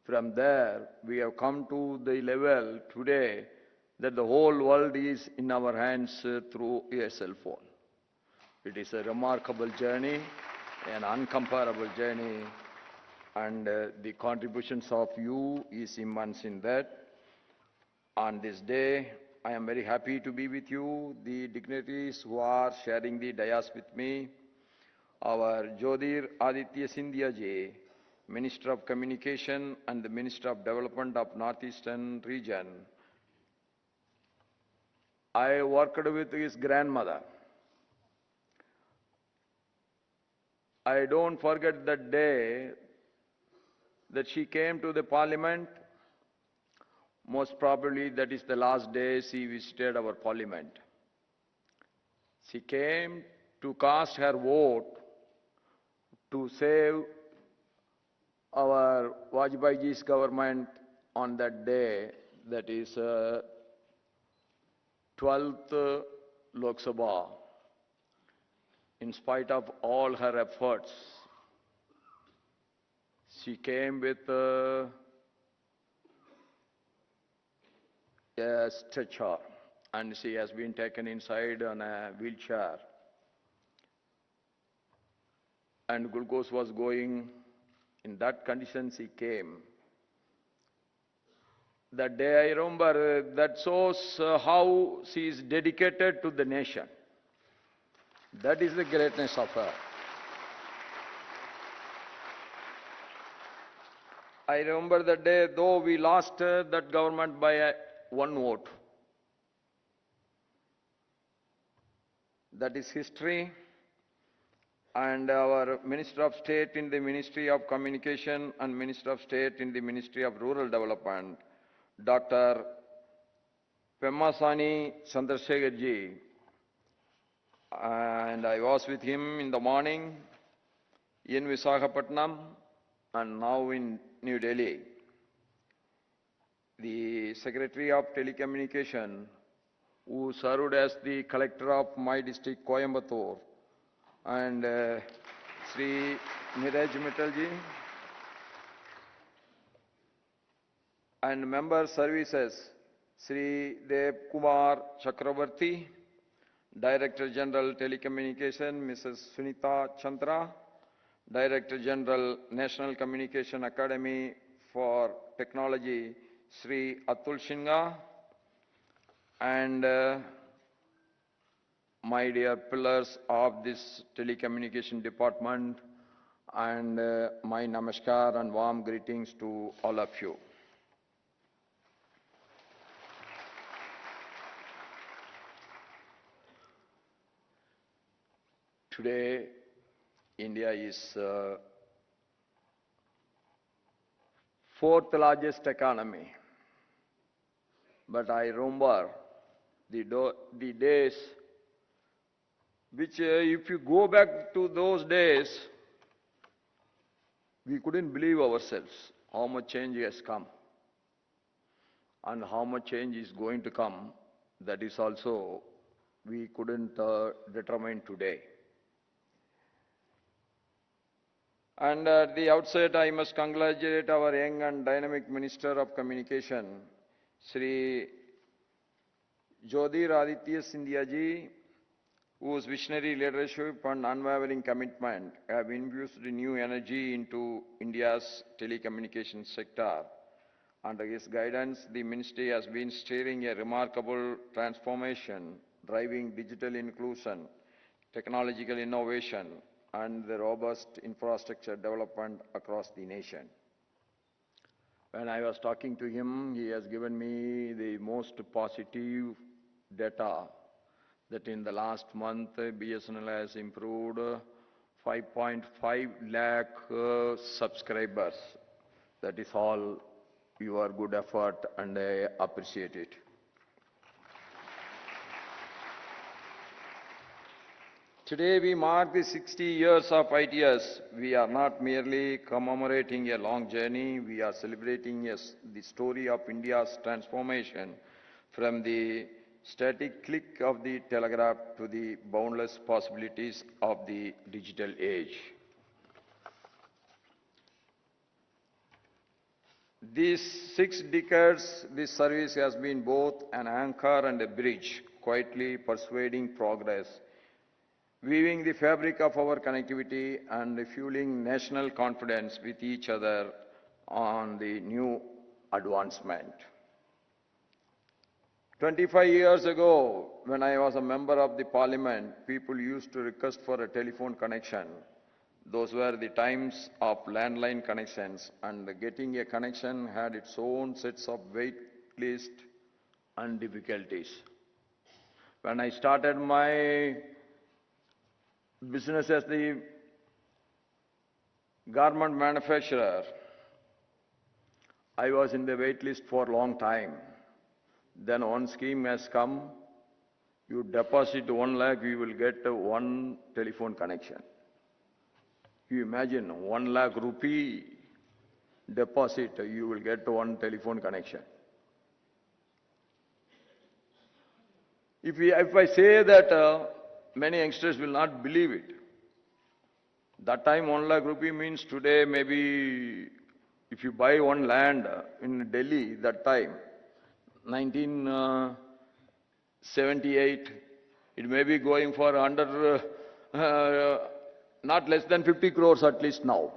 Speaker 14: From there, we have come to the level today that the whole world is in our hands through a cell phone. It is a remarkable journey, an uncomparable journey, and the contributions of you is immense in that. On this day, I am very happy to be with you, the dignitaries who are sharing the dais with me, our Jyotir Aditya Scindia ji, Minister of Communication and the Minister of Development of Northeastern region. I worked with his grandmother. I don't forget that day that she came to the Parliament. Most probably that is the last day she visited our Parliament. She came to cast her vote to save our Vajpayee's government on that day, that is 12th Lok Sabha. In spite of all her efforts, she came with a stretcher and she has been taken inside on a wheelchair. And glucose was going. In that condition she came. That day I remember, that shows how she is dedicated to the nation. That is the greatness of her. I remember the day, though we lost that government by one vote. That is history. And our Minister of State in the Ministry of Communication and Minister of State in the Ministry of Rural Development, Dr. Pemmasani Chandrasekharji, and I was with him in the morning in Visakhapatnam and now in New Delhi. The Secretary of Telecommunication, who served as the Collector of my district, Coimbatore, and Shri Neeraj Mittalji, and member services, Shri Dev Kumar Chakravarti, Director General Telecommunication, Mrs. Sunita Chandra, Director General National Communication Academy for Technology, Shri Atul Singha, and my dear pillars of this telecommunication department, and my namaskar and warm greetings to all of you. Today, India is fourth largest economy. But I remember the days which, if you go back to those days, we couldn't believe ourselves how much change has come and how much change is going to come. That is also we couldn't determine today. And at the outset, I must congratulate our young and dynamic Minister of Communication, Shri Jyotiraditya Scindia ji, whose visionary leadership and unwavering commitment have infused new energy into India's telecommunications sector. Under his guidance, the ministry has been steering a remarkable transformation, driving digital inclusion, technological innovation, and the robust infrastructure development across the nation. When I was talking to him, he has given me the most positive data that in the last month, BSNL has improved 5.5 lakh subscribers. That is all your good effort, and I appreciate it. Today we mark the 60 years of ITS. We are not merely commemorating a long journey, we are celebrating the story of India's transformation from the static click of the telegraph to the boundless possibilities of the digital age. These 6 decades, this service has been both an anchor and a bridge, quietly persuading progress, weaving the fabric of our connectivity and fueling national confidence with each other on the new advancement. 25 years ago, when I was a member of the Parliament, people used to request for a telephone connection. Those were the times of landline connections, and getting a connection had its own sets of wait list and difficulties. When I started my business as the garment manufacturer, I was in the wait list for a long time. Then one scheme has come, you deposit 1 lakh, you will get 1 telephone connection. You imagine 1 lakh rupee deposit, you will get 1 telephone connection. If I say that, many youngsters will not believe it. That time 1 lakh rupee means today maybe if you buy one land in Delhi that time, 1978, it may be going for under not less than 50 crores at least now.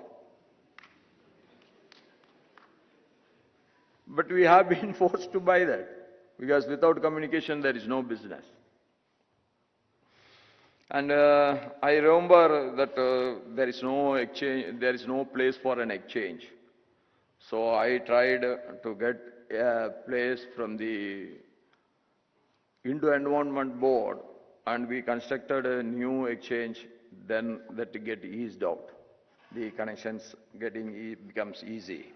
Speaker 14: But we have been forced to buy that, because without communication there is no business. And I remember that there is no exchange, there is no place for an exchange. So I tried to get a place from the Environment Board, and we constructed a new exchange. Then that get eased out. The connections becomes easy.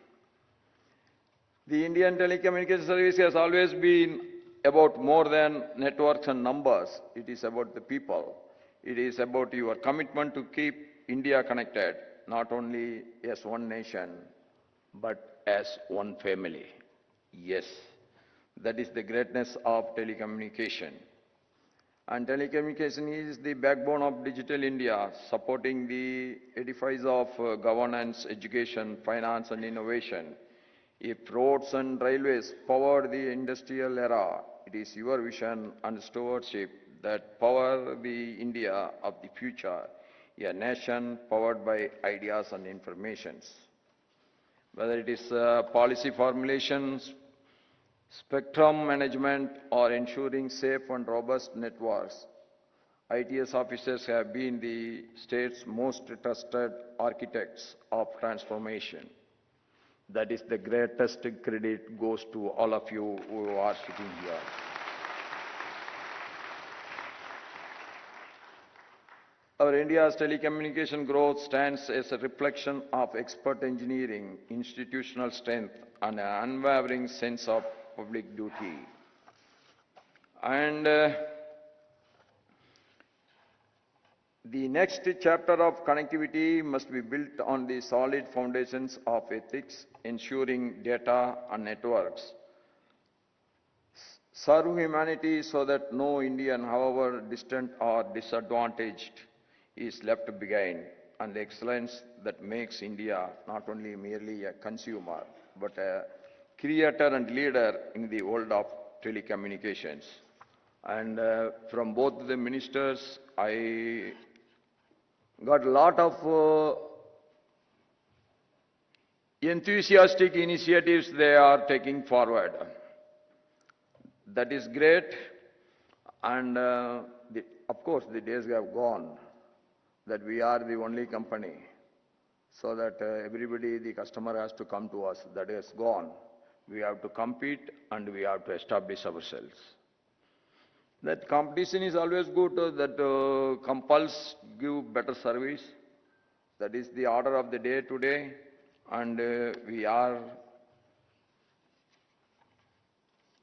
Speaker 14: The Indian Telecommunications Service has always been about more than networks and numbers. It is about the people. It is about your commitment to keep India connected, not only as one nation, but as one family. Yes, that is the greatness of telecommunication. And telecommunication is the backbone of digital India, supporting the edifice of governance, education, finance and innovation. If roads and railways power the industrial era, it is your vision and stewardship that power the India of the future, a nation powered by ideas and informations. Whether it is policy formulations, spectrum management, or ensuring safe and robust networks, ITS officers have been the state's most trusted architects of transformation. That is the greatest credit goes to all of you who are sitting here. Our India's telecommunication growth stands as a reflection of expert engineering, institutional strength, and an unwavering sense of public duty. And the next chapter of connectivity must be built on the solid foundations of ethics, ensuring data and networks serve humanity so that no Indian, however distant or disadvantaged, is left behind, and the excellence that makes India not only merely a consumer, but a creator and leader in the world of telecommunications. And from both the ministers, I got a lot of enthusiastic initiatives they are taking forward. That is great, and of course the days have gone that we are the only company, so that everybody, the customer has to come to us. That is gone. We have to compete and we have to establish ourselves. That competition is always good, that compels give better service. That is the order of the day today, and we are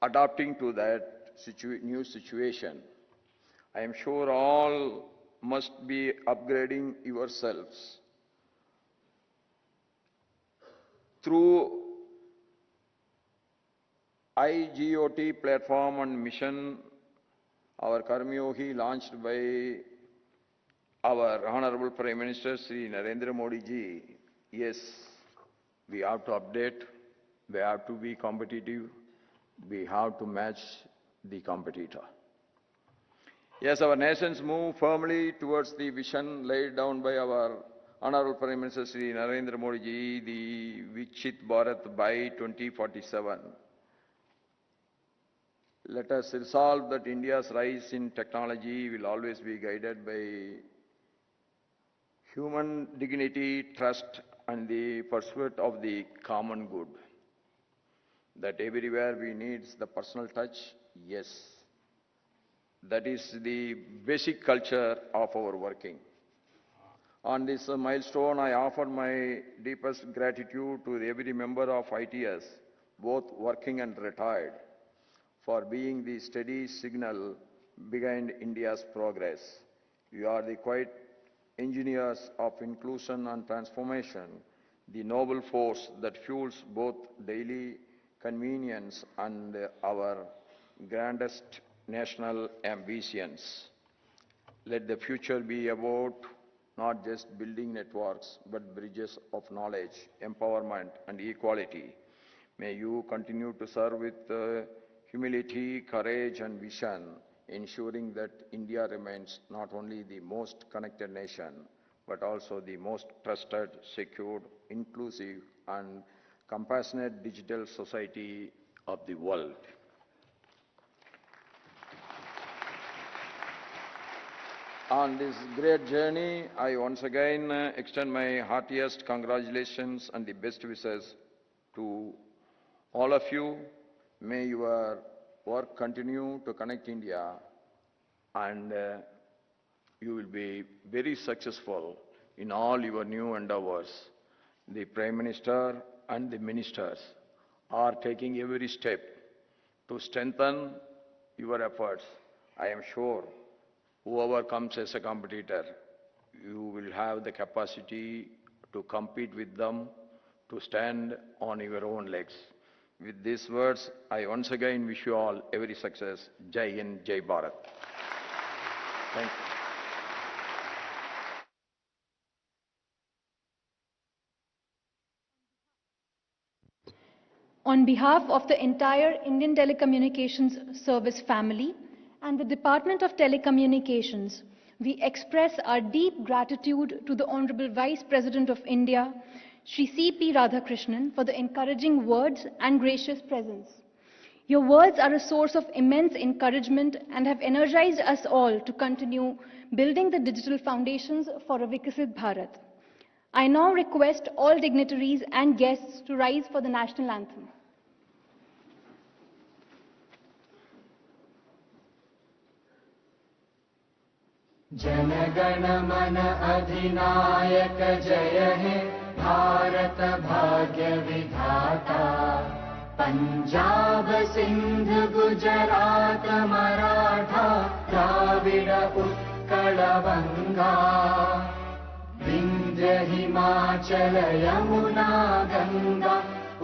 Speaker 14: adapting to that new situation. I am sure all must be upgrading yourselves through IGOT platform and mission, our Karmyogi, launched by our Honorable Prime Minister Shri Narendra Modi ji. Yes, we have to update, we have to be competitive, we have to match the competitor. Yes, our nations move firmly towards the vision laid down by our Honorable Prime Minister Shri Narendra Modi ji, the Viksit Bharat by 2047. Let us resolve that India's rise in technology will always be guided by human dignity, trust, and the pursuit of the common good. That everywhere we need the personal touch, yes. That is the basic culture of our working. On this milestone, I offer my deepest gratitude to every member of ITS, both working and retired, for being the steady signal behind India's progress. You are the quiet engineers of inclusion and transformation, the noble force that fuels both daily convenience and our grandest national ambitions. Let the future be about not just building networks, but bridges of knowledge, empowerment, and equality. May you continue to serve with humility, courage, and vision, ensuring that India remains not only the most connected nation, but also the most trusted, secured, inclusive, and compassionate digital society of the world. On this great journey, I once again extend my heartiest congratulations and the best wishes to all of you. May your work continue to connect India, and you will be very successful in all your new endeavors. The Prime Minister and the ministers are taking every step to strengthen your efforts. I am sure whoever comes as a competitor, you will have the capacity to compete with them, to stand on your own legs. With these words, I once again wish you all every success. Jai Hind, Jai Bharat. Thank you.
Speaker 2: On behalf of the entire Indian Telecommunications Service family and the Department of Telecommunications, we express our deep gratitude to the Hon'ble Vice-President of India, Shri C. Radhakrishnan, for the encouraging words and gracious presence. Your words are a source of immense encouragement and have energized us all to continue building the digital foundations for a Vikasit Bharat. I now request all dignitaries and guests to rise for the national anthem.
Speaker 1: जनगण मन अधिनायक जय हे भारत भाग्य विधाता पंजाब सिंध गुजरात मराठा द्राविड उत्कल बंगा विंध्य हिमाचल यमुना गंगा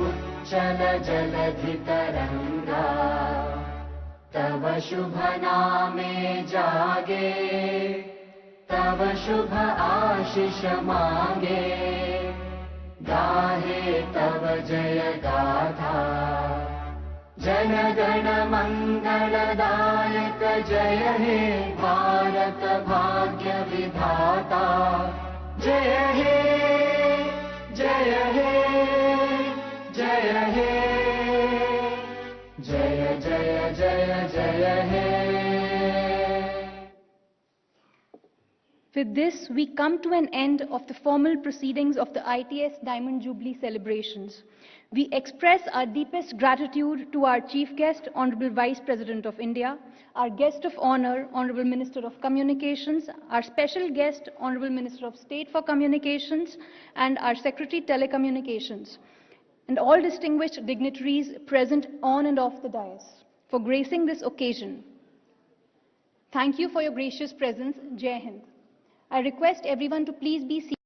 Speaker 1: उच्चल जलधि तरंगा तव शुभ नामे जागे तव शुभ आशीष मांगे गाहे तव जय गाथा जन गण मंगलदायक जय हे भारत भाग्य विधाता जय हे जय हे जय हे जय जय जय जय हे.
Speaker 2: With this, we come to an end of the formal proceedings of the ITS Diamond Jubilee celebrations. We express our deepest gratitude to our Chief Guest, Hon'ble Vice-President of India, our Guest of Honor, Honorable Minister of Communications, our Special Guest, Honorable Minister of State for Communications, and our Secretary Telecommunications, and all distinguished dignitaries present on and off the dais for gracing this occasion. Thank you for your gracious presence. Jai Hind. I request everyone to please be seated.